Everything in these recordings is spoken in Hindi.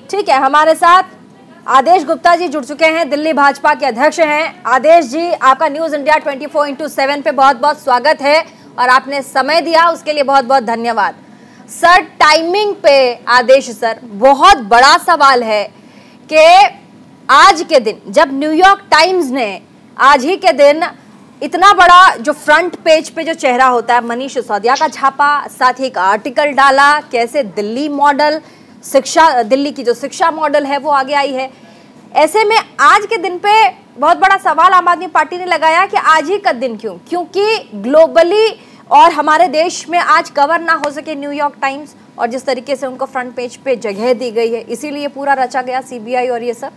ठीक है, हमारे साथ आदेश गुप्ता जी जुड़ चुके हैं, दिल्ली भाजपा के अध्यक्ष हैं। आदेश जी, आपका न्यूज इंडिया 24/7 पे बहुत बहुत स्वागत है और आपने समय दिया उसके लिए बहुत बहुत धन्यवाद। सर, टाइमिंग पे आदेश सर, बहुत बड़ा सवाल है कि आज के दिन जब न्यूयॉर्क टाइम्स ने आज ही के दिन इतना बड़ा जो फ्रंट पेज पे जो चेहरा होता है मनीष सिसोदिया का छापा, साथ ही एक आर्टिकल डाला कैसे दिल्ली मॉडल शिक्षा, दिल्ली की जो शिक्षा मॉडल है वो आगे आई है। ऐसे में आज के दिन पे बहुत बड़ा सवाल आम आदमी पार्टी ने लगाया कि आज ही का दिन क्यों, क्योंकि ग्लोबली और हमारे देश में आज कवर ना हो सके न्यूयॉर्क टाइम्स और जिस तरीके से उनको फ्रंट पेज पे जगह दी गई है, इसीलिए पूरा रचा गया सीबीआई और ये सब।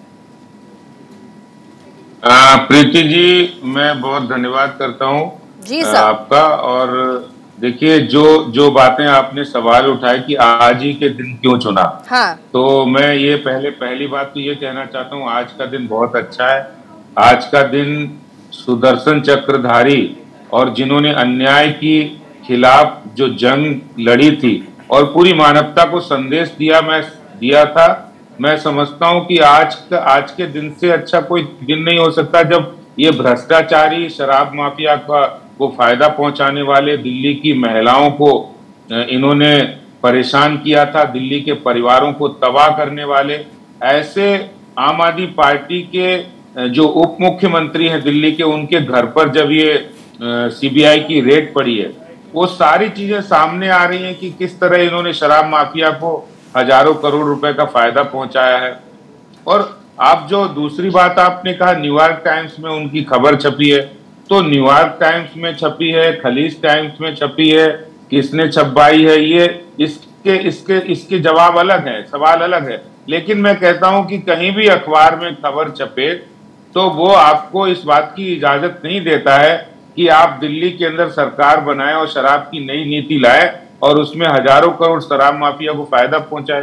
प्रीति जी, मैं बहुत धन्यवाद करता हूँ जी सर आपका। और देखिए, जो बातें आपने सवाल उठाए कि आज ही के दिन क्यों चुना, हाँ। तो मैं ये पहली बात तो ये कहना चाहता हूँ, आज का दिन बहुत अच्छा है। आज का दिन सुदर्शन चक्रधारी और जिन्होंने अन्याय की खिलाफ जो जंग लड़ी थी और पूरी मानवता को संदेश दिया था, मैं समझता हूं कि आज के दिन से अच्छा कोई दिन नहीं हो सकता जब ये भ्रष्टाचारी शराब माफिया को फायदा पहुंचाने वाले दिल्ली की महिलाओं को इन्होंने परेशान किया था, दिल्ली के परिवारों को तबाह करने वाले ऐसे आम आदमी पार्टी के जो उप मुख्यमंत्री हैं दिल्ली के, उनके घर पर जब ये सीबीआई की रेड पड़ी है, वो सारी चीजें सामने आ रही हैं कि किस तरह इन्होंने शराब माफिया को हजारों करोड़ रुपए का फायदा पहुंचाया है। और आप जो दूसरी बात आपने कहा, न्यूयॉर्क टाइम्स में उनकी खबर छपी है, तो न्यूयॉर्क टाइम्स में छपी है, खलीज टाइम्स में छपी है, किसने छपवाई है, ये इसके जवाब अलग है, सवाल अलग है। लेकिन मैं कहता हूं कि कहीं भी अखबार में खबर छपे तो वो आपको इस बात की इजाजत नहीं देता है कि आप दिल्ली के अंदर सरकार बनाए और शराब की नई नीति लाए और उसमें हजारों करोड़ शराब माफिया को फायदा पहुंचाए।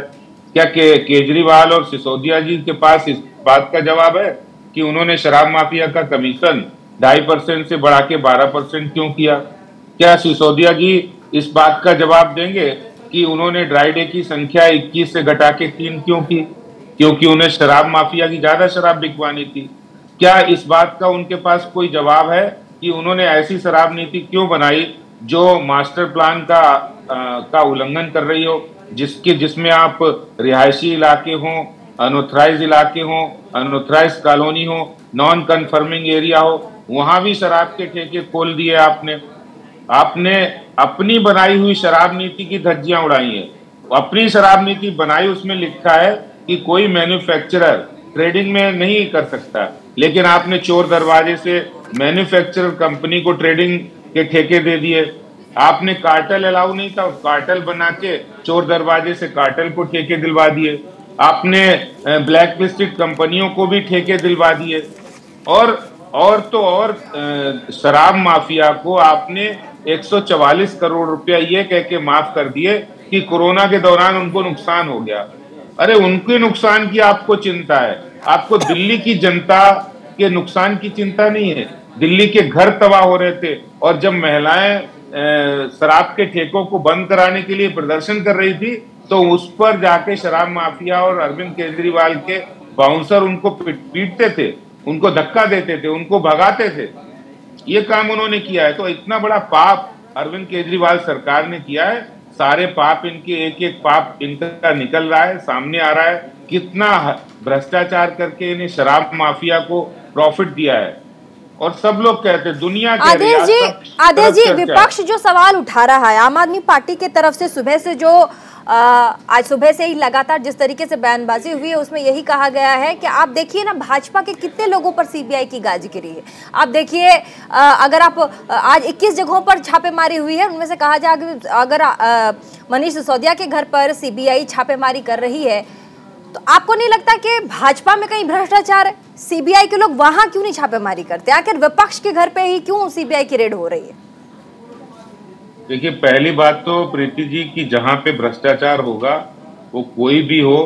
क्या केजरीवाल और सिसोदिया जी के पास इस बात का जवाब है कि उन्होंने शराब माफिया का कमीशन 2.5% से बढ़ा के 12% क्यों किया? क्या सिसोदिया जी इस बात का जवाब देंगे कि उन्होंने ड्राई डे की संख्या 21 से घटा के 3 क्यों की? क्योंकि उन्हें शराब माफिया की ज्यादा शराब बिकवानी थी। क्या इस बात का उनके पास कोई जवाब है कि उन्होंने ऐसी शराब नीति क्यों बनाई जो मास्टर प्लान का उल्लंघन कर रही हो, जिसमें आप रिहायशी इलाके हों, अनऑथराइज इलाके हों, अनऑथराइज कॉलोनी हो, नॉन कन्फर्मिंग एरिया हो, वहां भी शराब के ठेके खोल दिए आपने अपनी बनाई हुई शराब नीति की धज्जियां उड़ाई है। अपनी शराब नीति बनाई, उसमें लिखा है कि कोई मैन्युफैक्चरर ट्रेडिंग में नहीं कर सकता, लेकिन आपने चोर दरवाजे से मैन्युफैक्चरर कंपनी को ट्रेडिंग के ठेके दे दिए। आपने कार्टेल अलाउ नहीं था, कार्टेल बना के चोर दरवाजे से कार्टेल को ठेके दिलवा दिए। आपने ब्लैक लिस्टेड कंपनियों को भी ठेके दिलवा दिए। और शराब माफिया को आपने 144 करोड़ रुपया ये कह के माफ कर दिए कि कोरोना के दौरान उनको नुकसान हो गया। अरे, उनके नुकसान की आपको चिंता है, आपको दिल्ली की जनता के नुकसान की चिंता नहीं है। दिल्ली के घर तबाह हो रहे थे और जब महिलाएं शराब के ठेकों को बंद कराने के लिए प्रदर्शन कर रही थी तो उस पर जाके शराब माफिया और अरविंद केजरीवाल के बाउंसर उनको पीटते थे, उनको धक्का देते थे, उनको भगाते थे। ये काम उन्होंने किया है। तो इतना बड़ा पाप अरविंद केजरीवाल सरकार ने किया है। सारे पाप इनके, एक एक पाप इनका निकल रहा है, सामने आ रहा है। कितना भ्रष्टाचार करके इन्हें शराब माफिया को प्रॉफिट दिया है और सब लोग कहते हैं, दुनिया कह रही है। आदेश जी, विपक्ष जो सवाल उठा रहा है आम आदमी पार्टी की तरफ से, सुबह से जो आज सुबह से ही लगातार जिस तरीके से बयानबाजी हुई है उसमें यही कहा गया है कि आप देखिए ना, भाजपा के कितने लोगों पर सीबीआई की गाज गिरी है। आप देखिए, अगर आप आज 21 जगहों पर छापेमारी हुई है, उनमें से कहा जाए अगर मनीष सिसोदिया के घर पर सीबीआई छापेमारी कर रही है तो आपको नहीं लगता कि भाजपा में कहीं भ्रष्टाचार है? सीबीआई के लोग वहां क्यों नहीं छापेमारी करते? आखिर विपक्ष के घर पे ही क्यों सीबीआई की रेड हो रही है? देखिए, पहली बात तो प्रीति जी की जहां पे भ्रष्टाचार होगा, वो कोई भी हो,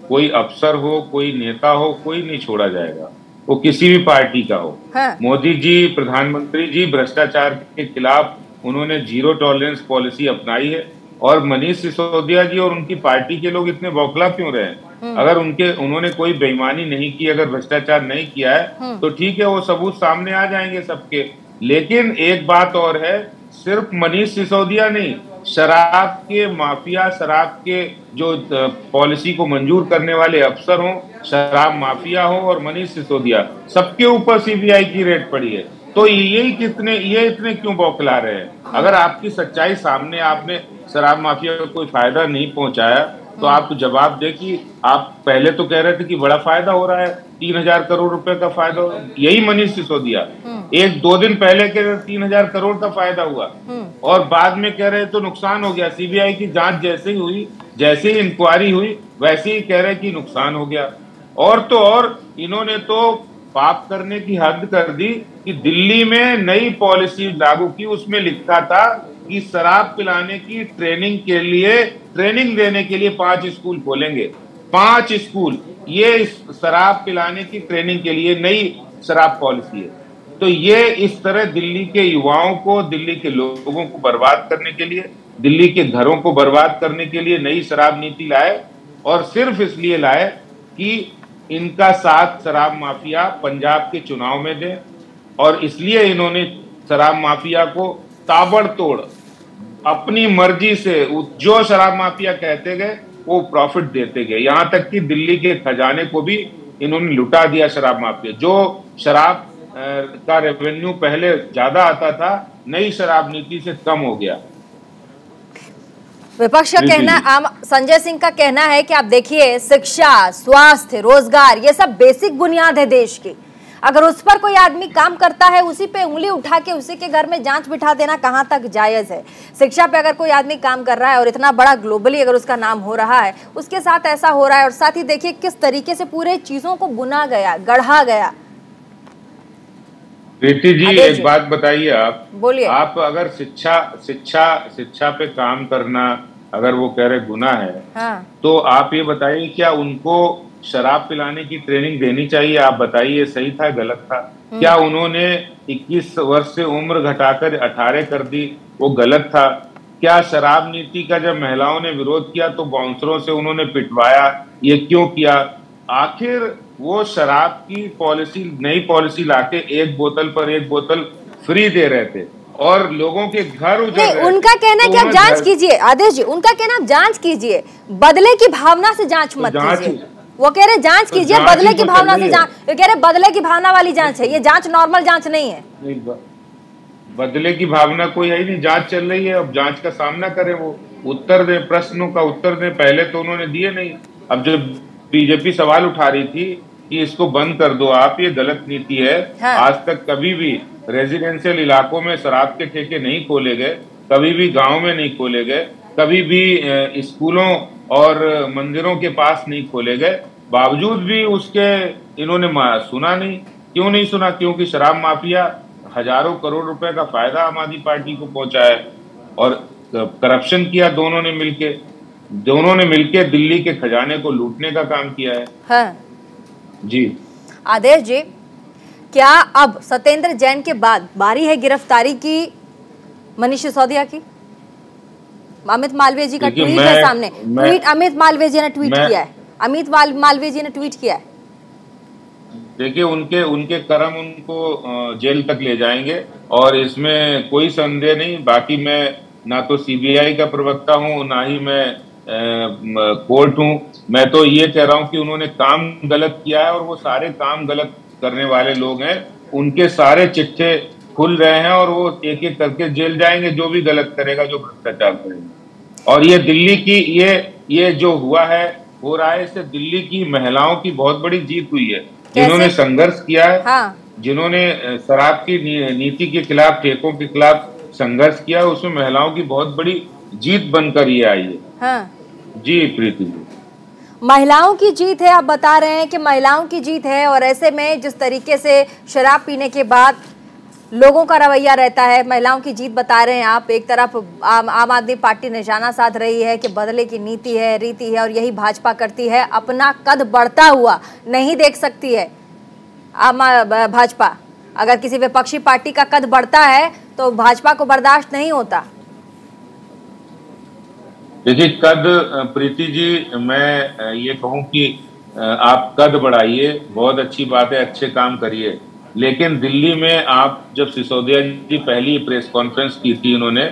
कोई अफसर हो, कोई नेता हो, कोई नहीं छोड़ा जाएगा, वो किसी भी पार्टी का हो। हाँ। मोदी जी, प्रधानमंत्री जी भ्रष्टाचार के खिलाफ उन्होंने जीरो टॉलरेंस पॉलिसी अपनाई है। और मनीष सिसोदिया जी और उनकी पार्टी के लोग इतने बौखला क्यों रहे हैं? अगर उन्होंने कोई बेईमानी नहीं की, अगर भ्रष्टाचार नहीं किया है तो ठीक है, वो सबूत सामने आ जाएंगे सबके। लेकिन एक बात और है, सिर्फ मनीष सिसोदिया नहीं, शराब के माफिया, शराब के जो पॉलिसी को मंजूर करने वाले अफसर हों, शराब माफिया हो और मनीष सिसोदिया, सबके ऊपर सीबीआई की रेड पड़ी है। तो ये इतने क्यों बौखला रहे हैं? अगर आपकी सच्चाई सामने, आपने शराब माफिया को कोई फायदा नहीं पहुंचाया तो आप जवाब दे कि आप पहले तो कह रहे थे कि बड़ा फायदा हो रहा है, 3,000 करोड़ रुपए का फायदा हो रहा है। यही मनीष सिसोदिया 1-2 दिन पहले कह रहे 3,000 करोड़ का फायदा हुआ और बाद में कह रहे तो नुकसान हो गया। सीबीआई की जांच जैसे ही हुई, जैसे ही इंक्वायरी हुई, वैसे ही कह रहे कि नुकसान हो गया। और तो और इन्होंने तो पाप करने की हद कर दी कि दिल्ली में नई पॉलिसी लागू की, उसमें लिखा था कि शराब पिलाने की ट्रेनिंग देने के लिए 5 स्कूल खोलेंगे। 5 स्कूल, ये शराब पिलाने की ट्रेनिंग के लिए नई शराब पॉलिसी है। तो ये इस तरह दिल्ली के युवाओं को, दिल्ली के लोगों को बर्बाद करने के लिए, दिल्ली के घरों को बर्बाद करने के लिए नई शराब नीति लाए, और सिर्फ इसलिए लाए कि इनका साथ शराब माफिया पंजाब के चुनाव में दे, और इसलिए इन्होंने शराब माफिया को ताबड़तोड़ अपनी मर्जी से जो शराब माफिया कहते गए वो प्रॉफिट देते गए। यहां तक कि दिल्ली के खजाने को भी इन्होंने लुटा दिया। शराब माफिया, जो शराब का रेवेन्यू पहले ज्यादा आता था, नई शराब नीति से कम हो गया। विपक्ष का कहना, संजय सिंह का कहना है कि आप देखिए, शिक्षा, स्वास्थ्य, रोजगार, ये सब बेसिक बुनियाद है देश की। अगर उस पर कोई आदमी काम करता है, उसी पे उंगली उठा के उसी के घर में जांच बिठा देना कहां तक जायज है? शिक्षा पे अगर कोई आदमी काम कर रहा है और इतना बड़ा ग्लोबली अगर उसका नाम हो रहा है, उसके साथ ऐसा हो रहा है, और साथ ही देखिए किस तरीके से पूरे चीजों को बुना गया, गढ़ा गया। प्रीति जी, एक बात बताइए, आप बोलिए। आप अगर शिक्षा पे काम करना अगर वो कह रहे गुनाह है, हाँ। तो आप ये बताइए, क्या उनको शराब पिलाने की ट्रेनिंग देनी चाहिए? आप बताइए, सही था गलत था? क्या उन्होंने 21 वर्ष से उम्र घटाकर 18 कर दी, वो गलत था? क्या शराब नीति का जब महिलाओं ने विरोध किया तो बाउंसरों से उन्होंने पिटवाया, ये क्यों किया? आखिर वो शराब की पॉलिसी, नई पॉलिसी लाके एक बोतल पर एक बोतल फ्री दे रहे थे और लोगों के घर उजड़ रहे थे। उनका कहना है कि आप जांच कीजिए, आदेश जी, उनका कहना आप जांच कीजिए, बदले की भावना से जांच मत कीजिए। वो कह रहे जांच कीजिए, बदले की भावना से जांच, वो कह रहे बदले की भावना वाली जांच है, ये जांच नॉर्मल जांच नहीं है। बदले की भावना कोई है ही नहीं, जांच चल रही है। अब जांच का सामना करें, वो उत्तर दे, प्रश्नों का उत्तर दे। पहले तो उन्होंने दिए नहीं। अब जब बीजेपी सवाल उठा रही थी कि इसको बंद कर दो आप, ये गलत नीति है, हाँ। आज तक कभी भी रेजिडेंशियल इलाकों में शराब के ठेके नहीं खोले गए, कभी भी गांव में नहीं खोले गए, कभी भी स्कूलों और मंदिरों के पास नहीं खोले गए, बावजूद भी उसके इन्होंने सुना नहीं। क्यों नहीं सुना? क्योंकि शराब माफिया हजारों करोड़ रुपए का फायदा आम आदमी पार्टी को पहुंचाया और करप्शन किया। दोनों ने मिलके दिल्ली के खजाने को लूटने का काम किया है। हाँ। जी आदेश जी, क्या अब सत्येंद्र जैन के बाद बारी है गिरफ्तारी की मनीष सिसोदिया की? अमित मालवीय जी का ट्वीट है सामने, अमित मालवीय जी ने ट्वीट किया है, अमित मालवीय जी ने ट्वीट किया है। देखिए, उनके कर्म उनको जेल तक ले जाएंगे और इसमें कोई संदेह नहीं। बाकी मैं ना तो सीबीआई का प्रवक्ता हूं, ना ही मैं कोर्ट हूं। मैं तो ये कह रहा हूं कि उन्होंने काम गलत किया है और वो सारे काम गलत करने वाले लोग हैं, उनके सारे चिट्ठे खुल रहे हैं और वो एक एक करके जेल जाएंगे, जो भी गलत करेगा, जो भ्रष्टाचार करेगा। और ये दिल्ली की ये जो हो रहा है, इससे दिल्ली की महिलाओं की बहुत बड़ी जीत हुई है, जिन्होंने संघर्ष किया है। हाँ। जिन्होंने शराब की नीति के खिलाफ, ठेकों के खिलाफ संघर्ष किया है, उसमें महिलाओं की बहुत बड़ी जीत बनकर ये आई है। हाँ। जी प्रीति जी, महिलाओं की जीत है, आप बता रहे हैं कि महिलाओं की जीत है। और ऐसे में जिस तरीके से शराब पीने के बाद लोगों का रवैया रहता है, महिलाओं की जीत बता रहे हैं आप। एक तरफ आम आदमी पार्टी निशाना साध रही है कि बदले की नीति है, रीति है, और यही भाजपा करती है। अपना कद बढ़ता हुआ नहीं देख सकती है भाजपा। अगर किसी विपक्षी पार्टी का कद बढ़ता है तो भाजपा को बर्दाश्त नहीं होता। देखिए कद, प्रीति जी, मैं ये कहूं कि आप कद बढ़ाइए, बहुत अच्छी बात है, अच्छे काम करिए, लेकिन दिल्ली में आप जब सिसोदिया जी पहली प्रेस कॉन्फ्रेंस की थी उन्होंने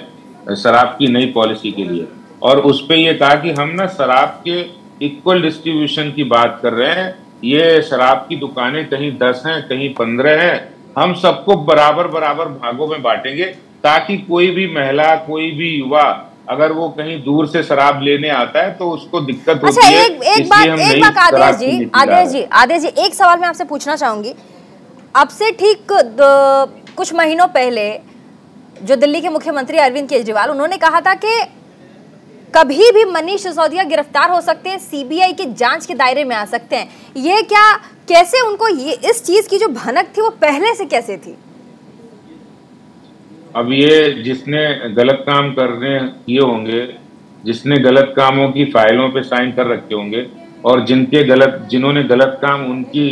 शराब की नई पॉलिसी के लिए, और उस पे ये कहा कि हम ना शराब के इक्वल डिस्ट्रीब्यूशन की बात कर रहे हैं। ये शराब की दुकानें कहीं 10 हैं, कहीं 15 हैं, हम सबको बराबर बराबर भागों में बांटेंगे, ताकि कोई भी महिला, कोई भी युवा अगर वो कहीं दूर से शराब लेने आता है तो उसको दिक्कत अच्छा, होती है। एक बात आदेश जी, एक सवाल मैं आपसे पूछना चाहूंगी। अब से ठीक कुछ महीनों पहले जो दिल्ली के मुख्यमंत्री अरविंद केजरीवाल, उन्होंने कहा था कि कभी भी मनीष सिसोदिया गिरफ्तार हो सकते हैं, सीबीआई की जांच के दायरे में आ सकते हैं। ये क्या, कैसे उनको ये इस चीज की जो भनक थी वो पहले से कैसे थी? अब ये जिसने गलत काम करने किए होंगे, जिसने गलत कामों की फाइलों पे साइन कर रखे होंगे, और जिन्होंने गलत काम उनकी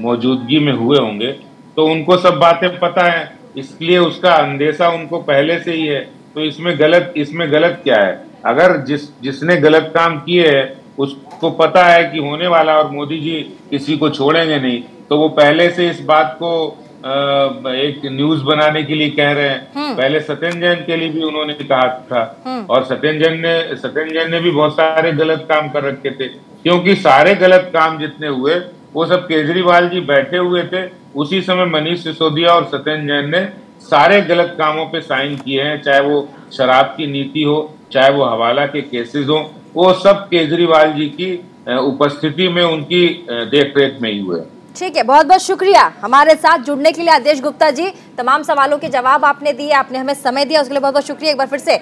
मौजूदगी में हुए होंगे, तो उनको सब बातें पता है, इसलिए उसका अंदेशा उनको पहले से ही है। तो इसमें गलत क्या है? अगर जिसने गलत काम किए है उसको पता है कि होने वाला और मोदी जी किसी को छोड़ेंगे नहीं, तो वो पहले से इस बात को एक न्यूज बनाने के लिए कह रहे हैं। पहले सत्येंद्र जैन के लिए भी उन्होंने कहा था, और सत्येंद्र जैन ने भी बहुत सारे गलत काम कर रखे थे, क्योंकि सारे गलत काम जितने हुए वो सब केजरीवाल जी बैठे हुए थे। उसी समय मनीष सिसोदिया और सत्येंद्र जैन ने सारे गलत कामों पे साइन किए हैं, चाहे वो शराब की नीति हो, चाहे वो हवाला के केसेस हो, वो सब केजरीवाल जी की उपस्थिति में, उनकी देखरेख में ही हुए। ठीक है, बहुत बहुत शुक्रिया हमारे साथ जुड़ने के लिए आदेश गुप्ता जी। तमाम सवालों के जवाब आपने दिए, आपने हमें समय दिया, उसके लिए बहुत बहुत शुक्रिया एक बार फिर से।